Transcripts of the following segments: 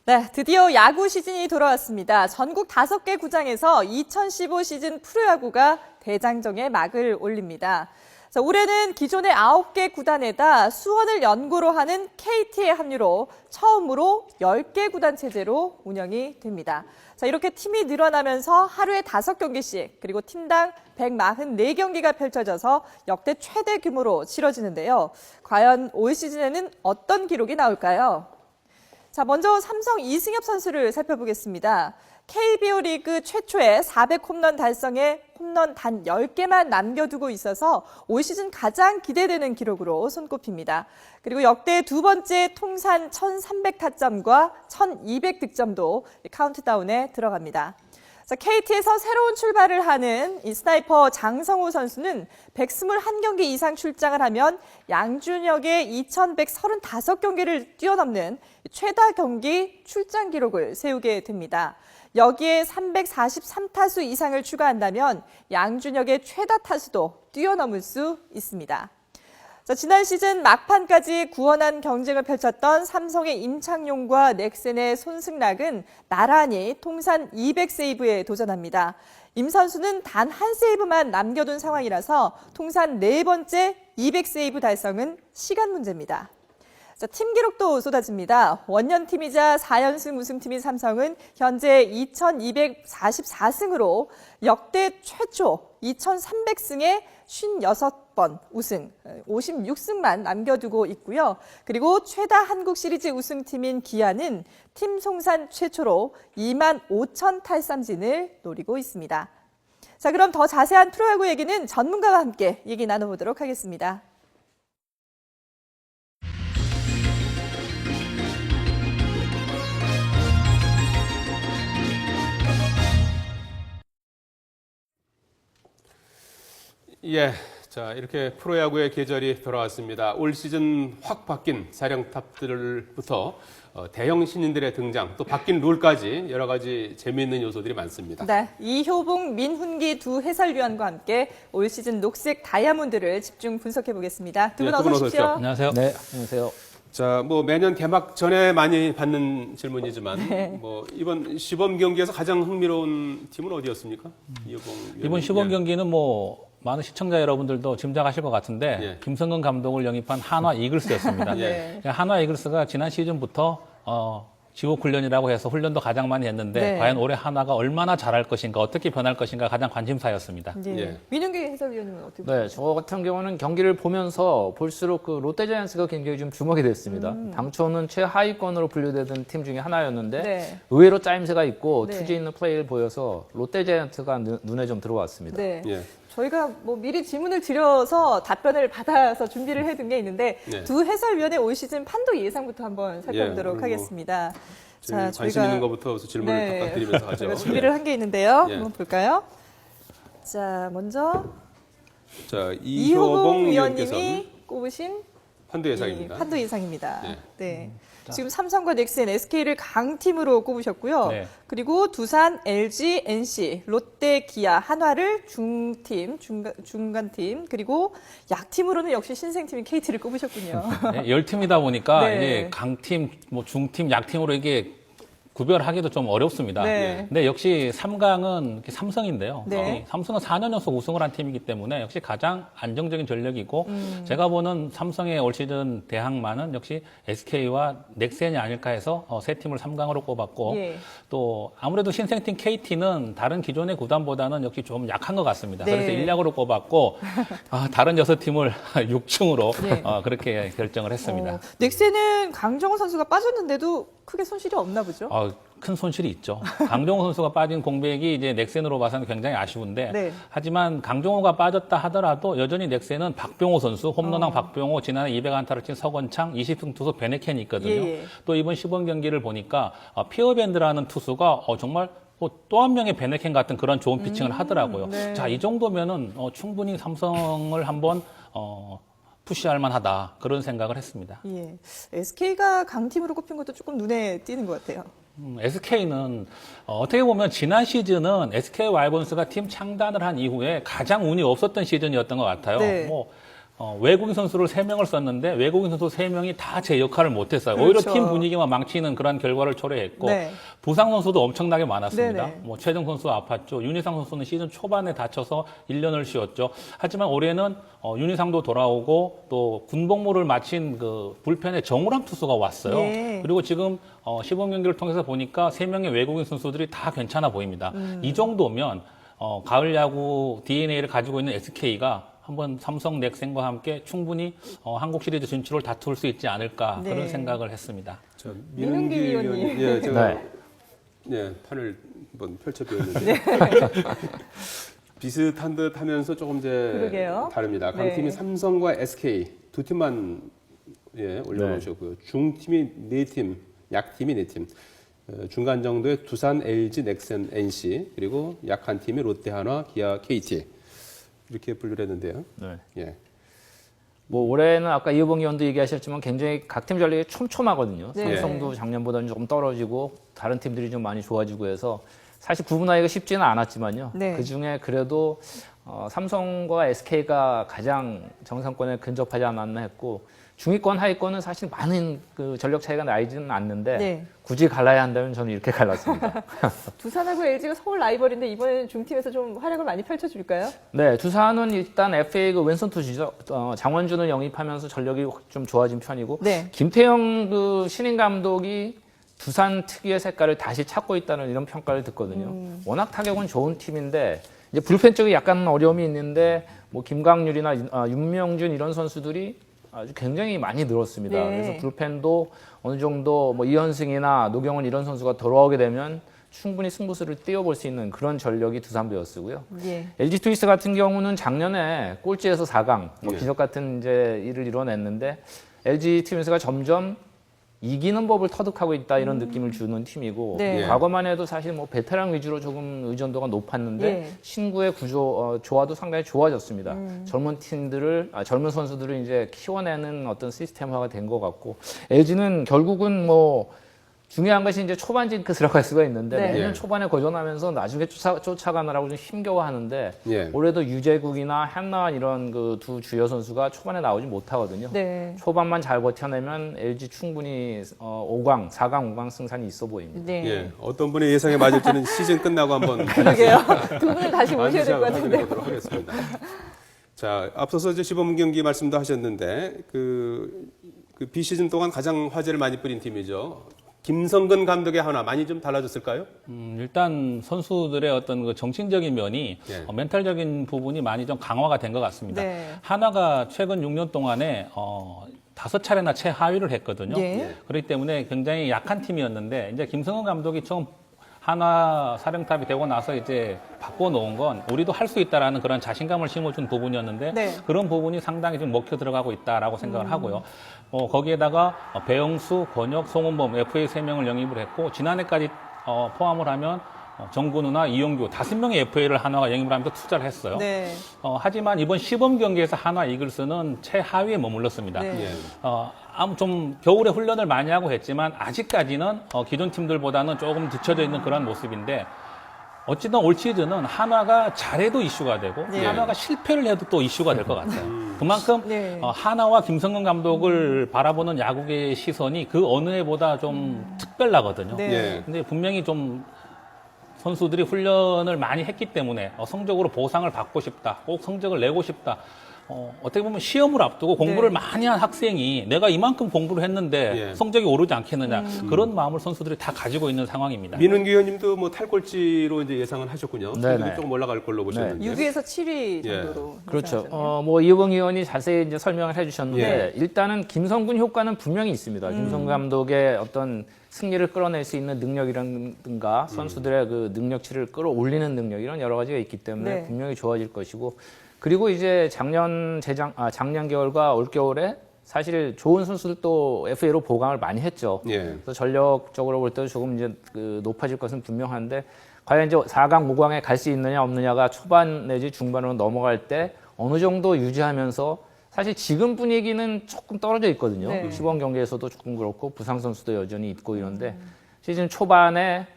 네, 드디어 야구 시즌이 돌아왔습니다. 전국 5개 구장에서 2015 시즌 프로야구가 대장정에 막을 올립니다. 자, 올해는 기존의 9개 구단에다 수원을 연고로 하는 KT의 합류로 처음으로 10개 구단 체제로 운영이 됩니다. 자, 이렇게 팀이 늘어나면서 하루에 5경기씩 그리고 팀당 144경기가 펼쳐져서 역대 최대 규모로 치러지는데요. 과연 올 시즌에는 어떤 기록이 나올까요? 자, 먼저 삼성 이승엽 선수를 살펴보겠습니다. KBO 리그 최초의 400홈런 달성에 홈런 단 10개만 남겨두고 있어서 올 시즌 가장 기대되는 기록으로 손꼽힙니다. 그리고 역대 두 번째 통산 1,300타점과 1,200득점도 카운트다운에 들어갑니다. 자, KT에서 새로운 출발을 하는 이 스나이퍼 장성호 선수는 121경기 이상 출장을 하면 양준혁의 2,135경기를 뛰어넘는 최다 경기 출장 기록을 세우게 됩니다. 여기에 343타수 이상을 추가한다면 양준혁의 최다 타수도 뛰어넘을 수 있습니다. 자, 지난 시즌 막판까지 구원한 경쟁을 펼쳤던 삼성의 임창용과 넥센의 손승락은 나란히 통산 200세이브에 도전합니다. 임 선수는 단 한 세이브만 남겨둔 상황이라서 통산 4번째 200세이브 달성은 시간 문제입니다. 자, 팀 기록도 쏟아집니다. 원년팀이자 4연승 우승팀인 삼성은 현재 2,244승으로 역대 최초 2,300승에 56번 우승, 56승만 남겨두고 있고요. 그리고 최다 한국 시리즈 우승팀인 기아는 팀 통산 최초로 25,000 탈삼진을 노리고 있습니다. 자, 그럼 더 자세한 프로야구 얘기는 전문가와 함께 얘기 나눠보도록 하겠습니다. 예, 자 이렇게 프로야구의 계절이 돌아왔습니다. 올 시즌 확 바뀐 사령탑들부터 대형 신인들의 등장, 또 바뀐 룰까지 여러 가지 재미있는 요소들이 많습니다. 네, 이효봉, 민훈기 두 해설위원과 함께 올 시즌 녹색 다이아몬드를 집중 분석해 보겠습니다. 두 분 어서 오십시오. 안녕하세요. 네, 안녕하세요. 자, 뭐 매년 개막 전에 많이 받는 질문이지만 뭐 이번 시범 경기에서 가장 흥미로운 팀은 어디였습니까? 이효봉 이번 시범 경기는 뭐 많은 시청자 여러분들도 짐작하실 것 같은데 예. 김성근 감독을 영입한 한화 이글스였습니다. 네. 한화 이글스가 지난 시즌부터 지옥 훈련이라고 해서 훈련도 가장 많이 했는데 네. 과연 올해 한화가 얼마나 잘할 것인가, 어떻게 변할 것인가 가장 관심사였습니다. 네. 예. 민훈기 해설위원님은 어떻게 보세요? 네, 저 같은 경우는 경기를 보면서 볼수록 그 롯데자이언츠가 굉장히 좀 주목이 됐습니다. 당초는 최하위권으로 분류되던 팀 중에 하나였는데 네. 의외로 짜임새가 있고 네. 투지 있는 플레이를 보여서 롯데자이언츠가 눈에 좀 들어왔습니다. 네. 예. 저희가 뭐 미리 질문을 드려서 답변을 받아서 준비를 해둔 게 있는데 네. 두 해설위원의 올 시즌 판도 예상부터 한번 살펴보도록 예, 하겠습니다. 제일 관심 있는 것부터 질문을 네. 부탁드리면서 하죠. 저희가 준비를 한 게 있는데요. 예. 한번 볼까요? 자, 먼저 자, 이효봉 이효봉 위원께서는 위원님이 꼽으신 판도 예상입니다. 판도 예상입니다. 예. 네. 지금 삼성과 넥센, SK를 강팀으로 꼽으셨고요. 네. 그리고 두산, LG, NC, 롯데, 기아, 한화를 중팀, 중간팀, 그리고 약팀으로는 역시 신생팀인 KT를 꼽으셨군요. 네, 10팀이다 보니까 네. 이제 강팀, 뭐 중팀, 약팀으로 이게 구별하기도 좀 어렵습니다. 네. 근데 역시 3강은 삼성인데요. 네. 삼성은 4년 연속 우승을 한 팀이기 때문에 역시 가장 안정적인 전력이고 제가 보는 삼성의 올 시즌 대항마는 역시 SK와 넥센이 아닐까 해서 세 팀을 3강으로 꼽았고 예. 또 아무래도 신생팀 KT는 다른 기존의 구단보다는 역시 좀 약한 것 같습니다. 네. 그래서 1약으로 꼽았고 다른 6팀을 6중으로 예. 그렇게 결정을 했습니다. 넥센은 강정호 선수가 빠졌는데도 크게 손실이 없나 보죠? 큰 손실이 있죠. 강정호 선수가 빠진 공백이 이제 넥센으로 봐서는 굉장히 아쉬운데 네. 하지만 강정호가 빠졌다 하더라도 여전히 넥센은 박병호 선수, 홈런왕 박병호, 지난해 200안타를 친 서건창, 20승 투수 베네켄이 있거든요. 예. 또 이번 시범 경기를 보니까 피어밴드라는 투수가 정말 또 한 명의 베네켄 같은 그런 좋은 피칭을 하더라고요. 네. 자, 이 정도면은 충분히 삼성을 한번 푸시할 만하다 그런 생각을 했습니다. 예. SK가 강팀으로 꼽힌 것도 조금 눈에 띄는 것 같아요. SK는 어떻게 보면 지난 시즌은 SK 와이번스가 팀 창단을 한 이후에 가장 운이 없었던 시즌이었던 것 같아요. 네. 외국인 선수를 3명을 썼는데 외국인 선수 3명이 다 제 역할을 못했어요. 오히려 그렇죠. 팀 분위기만 망치는 그런 결과를 초래했고 네. 부상 선수도 엄청나게 많았습니다. 네네. 뭐 최정 선수 아팠죠. 윤희상 선수는 시즌 초반에 다쳐서 1년을 쉬었죠. 하지만 올해는 윤희상도 돌아오고 또 군복무를 마친 그 불펜에 정우람 투수가 왔어요. 예. 그리고 지금 시범 경기를 통해서 보니까 3명의 외국인 선수들이 다 괜찮아 보입니다. 이 정도면 가을 야구 DNA를 가지고 있는 SK가 한번 삼성 넥센과 함께 충분히 한국 시리즈 진출을 다툴 수 있지 않을까 네. 그런 생각을 했습니다. 자, 민은기 의원님. 예, 제가 네. 예, 판을 한번 펼쳐보였는데 비슷한 듯 하면서 조금 이제 그러게요. 다릅니다. 네. 강팀이 삼성과 SK 두 팀만 올려놓으셨고요. 중팀이 4팀, 약팀이 4팀. 중간 정도의 두산, LG, 넥센, NC 그리고 약한 팀이 롯데, 한화, 기아, KT 이렇게 분류를 했는데요. 네. 예. 뭐 올해는 아까 이호봉 의원도 얘기하셨지만 굉장히 각 팀 전력이 촘촘하거든요. 네. 삼성도 작년보다는 조금 떨어지고 다른 팀들이 좀 많이 좋아지고 해서 사실 구분하기가 쉽지는 않았지만요. 네. 그중에 그래도 삼성과 SK가 가장 정상권에 근접하지 않았나 했고 중위권, 하위권은 사실 많은 그 전력 차이가 나지는 않는데 네. 굳이 갈라야 한다면 저는 이렇게 갈랐습니다. 두산하고 LG가 서울 라이벌인데 이번에는 중팀에서 좀 활약을 많이 펼쳐줄까요? 네, 두산은 일단 FA 그 왼손 투수죠. 장원준을 영입하면서 전력이 좀 좋아진 편이고 네. 김태형 그 신인 감독이 두산 특유의 색깔을 다시 찾고 있다는 이런 평가를 듣거든요. 워낙 타격은 좋은 팀인데 이제 불펜 쪽에 약간 어려움이 있는데 뭐 김광률이나 윤명준 이런 선수들이 아주 굉장히 많이 늘었습니다. 네. 그래서 불펜도 어느 정도 뭐 이현승이나 노경은 이런 선수가 돌아오게 되면 충분히 승부수를 띄워볼 수 있는 그런 전력이 두산배였고요. 예. LG 트윈스 같은 경우는 작년에 꼴찌에서 4강, 뭐 네. 기적 같은 이제 일을 이뤄냈는데 LG 트윈스가 점점 이기는 법을 터득하고 있다 이런 느낌을 주는 팀이고 네. 예. 과거만 해도 사실 뭐 베테랑 위주로 조금 의존도가 높았는데 예. 신구의 구조 조화도 상당히 좋아졌습니다. 젊은 팀들을 젊은 선수들을 이제 키워내는 어떤 시스템화가 된 것 같고 LG는 결국은 뭐 중요한 것이 이제 초반 징크스라고 할 수가 있는데 네. 매년 예. 초반에 고전하면서 나중에 쫓아가느라고 좀 힘겨워하는데 예. 올해도 유재국이나 한나한 이런 그 두 주요 선수가 초반에 나오지 못하거든요. 네. 초반만 잘 버텨내면 LG 충분히 5강, 4강, 5강 승산이 있어 보입니다. 네. 예. 어떤 분의 예상에 맞을지는 시즌 끝나고 한번 그러게요. 두 분을 다시 모셔야 될 것 확인해 같은데. 보도록 하겠습니다. 자, 앞서서 이제 시범 경기 말씀도 하셨는데 그 비시즌 동안 가장 화제를 많이 뿌린 팀이죠. 김성근 감독의 하나 많이 좀 달라졌을까요? 일단 선수들의 어떤 그 정신적인 면이 예. 멘탈적인 부분이 많이 좀 강화가 된 것 같습니다. 네. 하나가 최근 6년 동안에 5차례나 최하위를 했거든요. 예. 그렇기 때문에 굉장히 약한 팀이었는데 이제 김성근 감독이 처음 하나 사령탑이 되고 나서 이제 바꿔놓은 건 우리도 할 수 있다라는 그런 자신감을 심어준 부분이었는데 네. 그런 부분이 상당히 좀 먹혀 들어가고 있다라고 생각을 하고요. 거기에다가 배영수, 권혁, 송은범 FA 3명을 영입을 했고 지난해까지 포함을 하면 정근우나 이용규 5명의 FA를 한화가 영입을 하면서 투자를 했어요. 네. 하지만 이번 시범 경기에서 한화 이글스는 최하위에 머물렀습니다. 네. 예. 좀 겨울에 훈련을 많이 하고 했지만 아직까지는 기존 팀들보다는 조금 뒤쳐져 있는 그런 모습인데 어찌든 올 시즌은 한화가 잘해도 이슈가 되고 네. 한화가 실패를 해도 또 이슈가 될 것 같아요. 그만큼 네. 한화와 김성근 감독을 바라보는 야구계의 시선이 그 어느 해보다 좀 특별하거든요. 네. 예. 근데 분명히 좀 선수들이 훈련을 많이 했기 때문에 성적으로 보상을 받고 싶다. 꼭 성적을 내고 싶다. 어떻게 보면 시험을 앞두고 공부를 네. 많이 한 학생이 내가 이만큼 공부를 했는데 예. 성적이 오르지 않겠느냐. 그런 마음을 선수들이 다 가지고 있는 상황입니다. 민은기 의원님도 뭐 탈꼴찌로 이제 예상을 하셨군요. 네네. 성적이 조금 올라갈 걸로 보셨는데. 6위에서 7위 예. 정도로. 그렇죠. 예상하셨네요. 뭐 이호봉 의원이 자세히 이제 설명을 해주셨는데 예. 일단은 김성근 효과는 분명히 있습니다. 김성근 감독의 어떤 승리를 끌어낼 수 있는 능력이라든가 선수들의 그 능력치를 끌어올리는 능력 이런 여러 가지가 있기 때문에 네. 분명히 좋아질 것이고 그리고 이제 작년 겨울과 올 겨울에 사실 좋은 선수들도 FA로 보강을 많이 했죠. 예. 그래서 전력적으로 볼 때도 조금 이제 높아질 것은 분명한데 과연 이제 4강, 5강에 갈 수 있느냐 없느냐가 초반 내지 중반으로 넘어갈 때 어느 정도 유지하면서 사실 지금 분위기는 조금 떨어져 있거든요. 네. 시범 경기에서도 조금 그렇고 부상 선수도 여전히 있고 이런데 시즌 초반에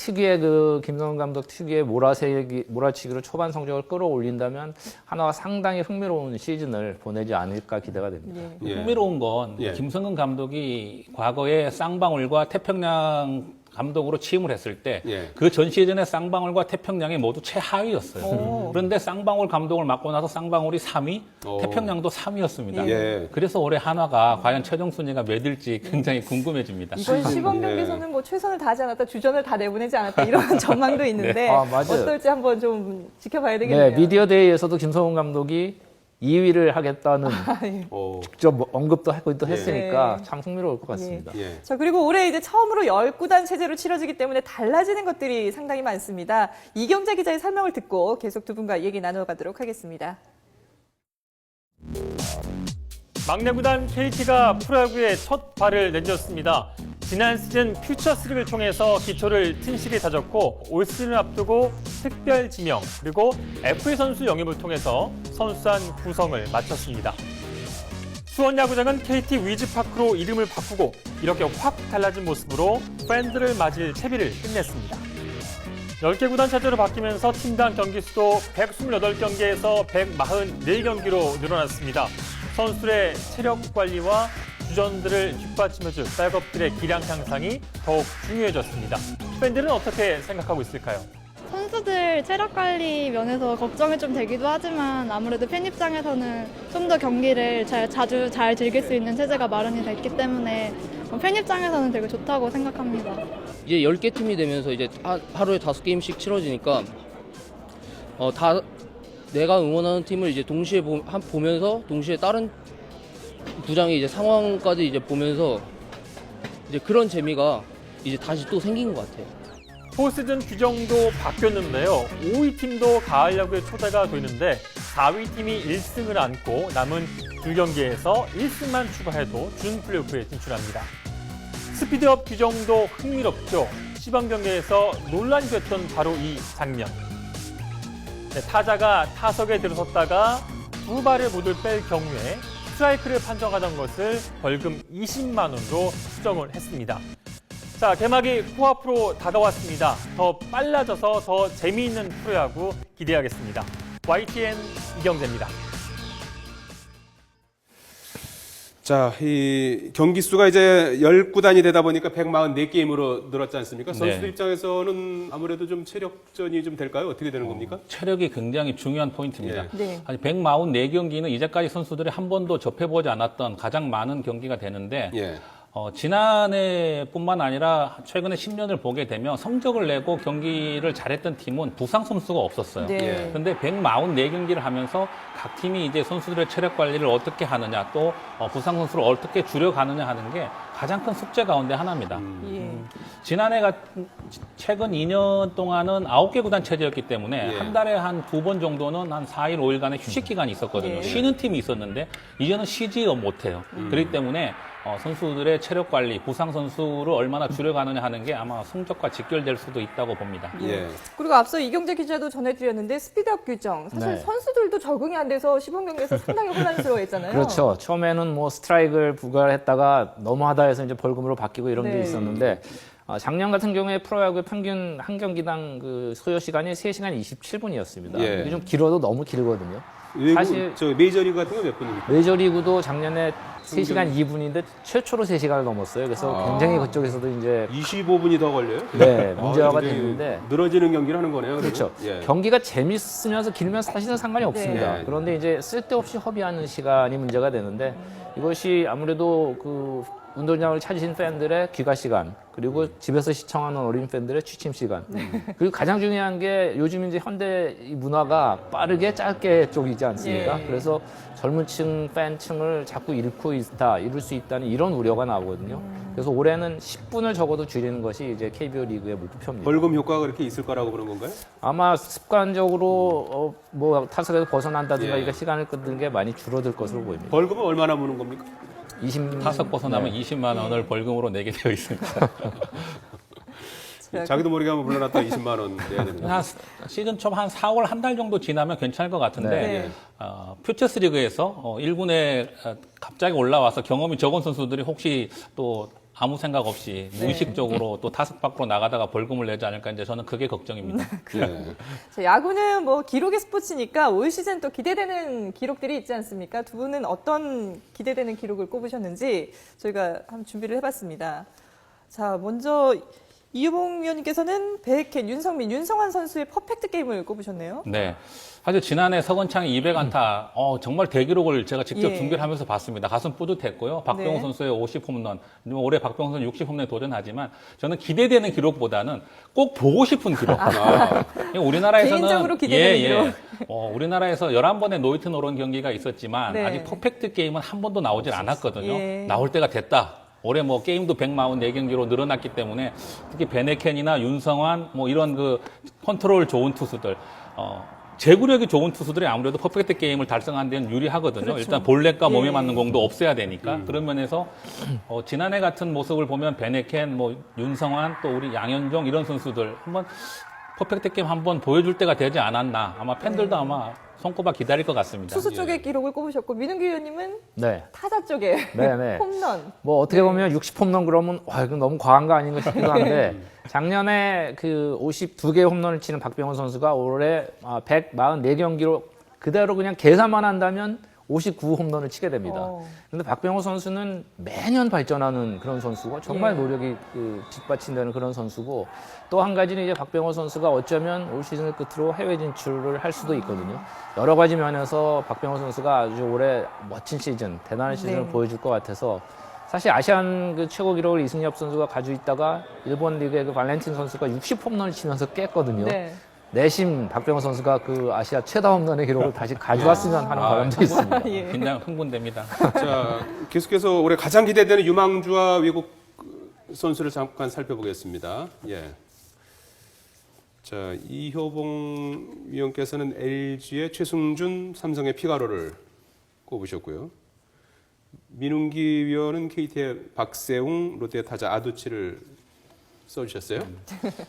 특유의 그 김성훈 감독 특유의 몰아치기로 초반 성적을 끌어올린다면 하나가 상당히 흥미로운 시즌을 보내지 않을까 기대가 됩니다. 예. 흥미로운 건 예. 김성근 감독이 과거에 쌍방울과 태평양 감독으로 취임을 했을 때 그 전 예. 시즌에 쌍방울과 태평양이 모두 최하위였어요. 그런데 쌍방울 감독을 맡고 나서 쌍방울이 3위, 태평양도 3위였습니다. 예. 그래서 올해 한화가 과연 최종 순위가 몇 일지 굉장히 궁금해집니다. 이번 시범 경기에서는 뭐 최선을 다하지 않았다, 주전을 다 내보내지 않았다 이런 전망도 있는데 아, 맞아요. 어떨지 한번 좀 지켜봐야 되겠네요. 네, 미디어 데이에서도 김성훈 감독이 2위를 하겠다는 직접 언급도 하고 또 했으니까 네. 참 흥미로울 것 같습니다. 예. 자, 그리고 올해 이제 처음으로 10구단 체제로 치러지기 때문에 달라지는 것들이 상당히 많습니다. 이경재 기자의 설명을 듣고 계속 두 분과 얘기 나눠가도록 하겠습니다. 막내 구단 KT가 프로야구에 첫 발을 내딛었습니다. 지난 시즌 퓨처스리그를 통해서 기초를 튼실히 다졌고 올 시즌을 앞두고 특별 지명 그리고 FA 선수 영입을 통해서 선수단 구성을 마쳤습니다. 수원야구장은 KT 위즈파크로 이름을 바꾸고 이렇게 확 달라진 모습으로 팬들을 맞을 채비를 끝냈습니다. 10개 구단 체제로 바뀌면서 팀당 경기 수도 128경기에서 144경기로 늘어났습니다. 선수들의 체력 관리와 주전들을 뒷받침해줄 백업들의 기량 향상이 더욱 중요해졌습니다. 팬들은 어떻게 생각하고 있을까요? 선수들 체력 관리 면에서 걱정이 좀 되기도 하지만 아무래도 팬 입장에서는 좀 더 경기를 자주 잘 즐길 수 있는 체제가 마련이 됐기 때문에 팬 입장에서는 되게 좋다고 생각합니다. 이제 10개 팀이 되면서 이제 하루에 5게임씩 치러지니까 다 내가 응원하는 팀을 이제 동시에 보면서 동시에 다른 구장의 이제 상황까지 이제 보면서 이제 그런 재미가 이제 다시 또 생긴 것 같아요. 포시즌 규정도 바뀌었는데요. 5위 팀도 가을 야구에 초대가 되는데 4위 팀이 1승을 안고 남은 2경기에서 1승만 추가해도 준 플레이오프에 진출합니다. 스피드업 규정도 흥미롭죠. 시범 경기에서 논란이 됐던 바로 이 장면. 네, 타자가 타석에 들어섰다가 두 발을 모두 뺄 경우에 스트라이크를 판정하던 것을 벌금 20만 원으로 수정을 했습니다. 자, 개막이 코앞으로 다가왔습니다. 더 빨라져서 더 재미있는 프로야구 기대하겠습니다. YTN 이경재입니다. 자, 이 경기 수가 이제 10구단이 되다 보니까 144게임으로 늘었지 않습니까? 선수들 네. 입장에서는 아무래도 좀 체력전이 좀 될까요? 어떻게 되는 겁니까? 체력이 굉장히 중요한 포인트입니다. 예. 네. 아니 144경기는 이제까지 선수들이 한 번도 접해보지 않았던 가장 많은 경기가 되는데 예. 지난해뿐만 아니라 최근에 10년을 보게 되면 성적을 내고 경기를 잘했던 팀은 부상 선수가 없었어요. 네. 예. 그런데 144경기를 하면서 각 팀이 이제 선수들의 체력 관리를 어떻게 하느냐 또 부상 선수를 어떻게 줄여가느냐 하는 게 가장 큰 숙제 가운데 하나입니다. 예. 지난해가 최근 2년 동안은 9개 구단 체제였기 때문에 예. 한 달에 한 2번 정도는 한 4일, 5일간의 휴식 기간이 있었거든요. 예. 쉬는 팀이 있었는데 이제는 쉬지 못해요. 그렇기 때문에 선수들의 체력 관리, 부상 선수를 얼마나 줄여가느냐 하는 게 아마 성적과 직결될 수도 있다고 봅니다. 예. 그리고 앞서 이경재 기자도 전해드렸는데 스피드업 규정 사실 네. 선수들도 적응이 안 돼서 시범 경기에서 상당히 혼란스러워했잖아요. 그렇죠. 처음에는 뭐 스트라이크를 부과했다가 너무하다 해서 이제 벌금으로 바뀌고 이런 게 네. 있었는데 작년 같은 경우에 프로야구 평균 한 경기당 그 소요 시간이 3시간 27분이었습니다. 예. 이게 좀 길어도 너무 길거든요. 외국, 사실- 저 메이저리그 같은 건 몇 분입니까? 메이저리그도 작년에 3시간 2분인데 최초로 3시간을 넘었어요. 그래서 굉장히 그쪽에서도 이제 25분이 더 걸려요? 네, 문제가 굉장히 됐는데. 늘어지는 경기를 하는 거네요. 그러면? 그렇죠. 예. 경기가 재밌으면서 길면 사실은 상관이 없습니다. 네. 그런데 이제 쓸데없이 허비하는 시간이 문제가 되는데 이것이 아무래도 그 운동장을 찾으신 팬들의 귀가 시간 그리고 집에서 시청하는 어린 팬들의 취침 시간 그리고 가장 중요한 게 요즘 이제 현대 이 문화가 빠르게 짧게 쪽이지 않습니까? 예. 그래서 젊은층 팬층을 자꾸 잃을 수 있다는 이런 우려가 나오거든요. 그래서 올해는 10분을 적어도 줄이는 것이 이제 KBO 리그의 목표입니다. 벌금 효과가 그렇게 있을 거라고 그런 건가요? 아마 습관적으로 뭐 타석에서 벗어난다든가 예. 이거 시간을 끊는 게 많이 줄어들 것으로 보입니다. 벌금은 얼마나 무는 겁니까? 20 타석 벗어나면 네. 20만 원을 벌금으로 내게 되어 있습니다. 자기도 모르게 한번 불러놨다 20만 원 내야 되는 거예요. 한 시즌 초반 한 4월 한 달 정도 지나면 괜찮을 것 같은데 네. 퓨처스 리그에서 1군에 갑자기 올라와서 경험이 적은 선수들이 혹시 또 아무 생각 없이 무의식적으로 또 타석 밖으로 나가다가 벌금을 내지 않을까 이제 저는 그게 걱정입니다. 예. 자, 야구는 뭐 기록의 스포츠니까 올 시즌 또 기대되는 기록들이 있지 않습니까? 두 분은 어떤 기대되는 기록을 꼽으셨는지 저희가 한번 준비를 해봤습니다. 자, 먼저 이효봉 위원님께서는 베이켄, 윤성민, 윤성환 선수의 퍼펙트 게임을 꼽으셨네요. 네. 사실 지난해 서건창이 200안타, 정말 대기록을 제가 직접 예. 준비를 하면서 봤습니다. 가슴 뿌듯했고요. 박병호 네. 선수의 50홈런, 올해 박병호 선수 60홈런에 도전하지만 저는 기대되는 기록보다는 꼭 보고 싶은 기록. 우리나라에서는 개인적으로 기대되는 기록. 우리나라에서 11번의 노히트 노런 경기가 있었지만 네. 아직 퍼펙트 게임은 한 번도 나오질 않았거든요. 예. 나올 때가 됐다. 올해 뭐 게임도 144경기로 늘어났기 때문에 특히 베네켄이나 윤성환 뭐 이런 그 컨트롤 좋은 투수들, 제구력이 좋은 투수들이 아무래도 퍼펙트 게임을 달성하는 데는 유리하거든요. 그렇죠. 일단 볼넷과 몸에 예. 맞는 공도 없애야 되니까. 그런 면에서 지난해 같은 모습을 보면 베네켄, 뭐 윤성환, 또 우리 양현종 이런 선수들 한번 퍼펙트 게임 한번 보여줄 때가 되지 않았나. 아마 팬들도 아마 손꼽아 기다릴 것 같습니다. 투수 쪽의 기록을 꼽으셨고 민웅기 위원님은 네. 타자 쪽에 네. 홈런. 뭐 어떻게 보면 60홈런 그러면 와 이건 너무 과한 거 아닌가 싶기도 한데 작년에 그 52개 홈런을 치는 박병호 선수가 올해 144경기로 그대로 그냥 계산만 한다면 59홈런을 치게 됩니다. 그런데 박병호 선수는 매년 발전하는 그런 선수고 정말 예. 노력이 뒷받침되는 그런 선수고 또 한 가지는 이제 박병호 선수가 어쩌면 올 시즌을 끝으로 해외 진출을 할 수도 있거든요. 여러 가지 면에서 박병호 선수가 아주 올해 멋진 시즌, 대단한 시즌을 네. 보여줄 것 같아서 사실 아시안 그 최고 기록을 이승엽 선수가 가지고 있다가 일본 리그의 그 발렌틴 선수가 60홈런을 치면서 깼거든요. 네. 내심 박병호 선수가 그 아시아 최다 홈런의 기록을 다시 가져왔으면 하는 바람도 있습니다. 예. 굉장히 흥분됩니다. 자, 계속해서 올해 가장 기대되는 유망주와 외국 선수를 잠깐 살펴보겠습니다. 예. 자, 이효봉 위원께서는 LG의 최승준, 삼성의 피가로를 꼽으셨고요. 민웅기 위원은 KT의 박세웅, 롯데 타자 아두치를 써주셨어요.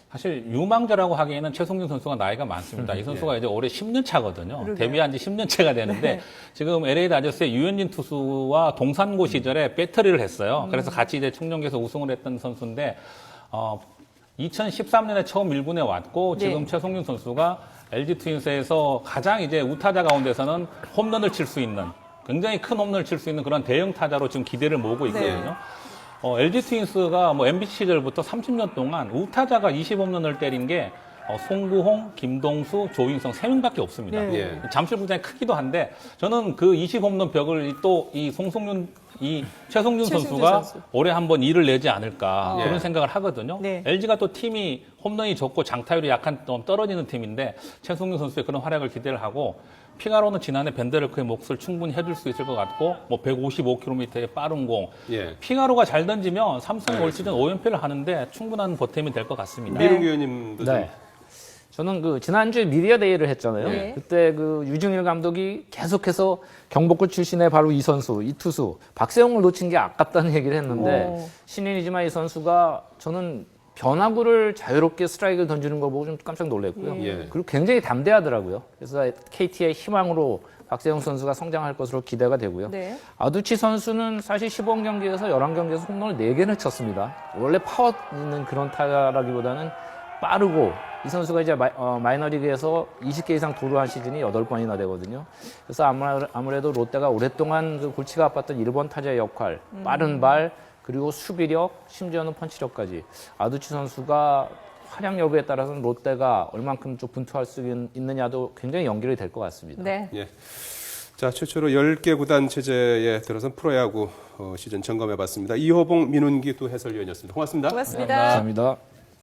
사실 유망자라고 하기에는 최성준 선수가 나이가 많습니다. 이 선수가 이제 올해 10년 차거든요. 그러게요. 데뷔한 지 10년 차가 되는데 네. 지금 LA 다저스의 유현진 투수와 동산고 시절에 배터리를 했어요. 그래서 같이 이제 청룡에서 우승을 했던 선수인데 2013년에 처음 1군에 왔고 지금 네. 최성준 선수가 LG 트윈스에서 가장 이제 우타자 가운데서는 홈런을 칠 수 있는 굉장히 큰 홈런을 칠 수 있는 그런 대형 타자로 지금 기대를 모으고 있거든요. LG 트윈스가 뭐 MBC 시절부터 30년 동안 우타자가 20홈런을 때린 게 송구홍, 김동수, 조인성 3명밖에 없습니다. 네. 예. 잠실구장이 크기도 한데 저는 그 20홈런 벽을 또 이 최성준 선수가 선수. 올해 한번 일을 내지 않을까 예. 그런 생각을 하거든요. 네. LG가 또 팀이 홈런이 적고 장타율이 약간 좀 떨어지는 팀인데 최성준 선수의 그런 활약을 기대를 하고 피가로는 지난해 벤데르크의 몫을 충분히 해줄 수 있을 것 같고 뭐 155km의 빠른 공. 예. 피가로가 잘 던지면 삼성이 올 시즌 5연패를 하는데 충분한 보탬이 될 것 같습니다. 민웅기 위원님도 좀 네. 저는 그 지난주에 미디어 데이를 했잖아요. 네. 그때 그 유중일 감독이 계속해서 경복고 출신의 바로 이 선수, 이 투수 박세웅을 놓친 게 아깝다는 얘기를 했는데 오. 신인이지만 이 선수가 저는 변화구를 자유롭게 스트라이크를 던지는 걸 보고 좀 깜짝 놀랐고요. 예. 그리고 굉장히 담대하더라고요. 그래서 KT의 희망으로 박세웅 선수가 성장할 것으로 기대가 되고요. 네. 아두치 선수는 사실 15경기에서 11경기에서 홈런을 4개를 쳤습니다. 원래 파워 있는 그런 타자라기보다는 빠르고 이 선수가 이제 마이너리그에서 20개 이상 도루한 시즌이 8번이나 되거든요. 그래서 아무래도 롯데가 오랫동안 그 골치가 아팠던 1번 타자의 역할, 빠른 발, 그리고 수비력, 심지어는 펀치력까지 아두치 선수가 활약 여부에 따라서는 롯데가 얼만큼 좀 분투할 수 있느냐도 굉장히 연결이 될 것 같습니다. 네. 예. 자, 최초로 10개 구단 체제에 들어선 프로야구 시즌 점검해봤습니다. 이호봉, 민운기 두 해설위원이었습니다. 고맙습니다. 고맙습니다. 감사합니다.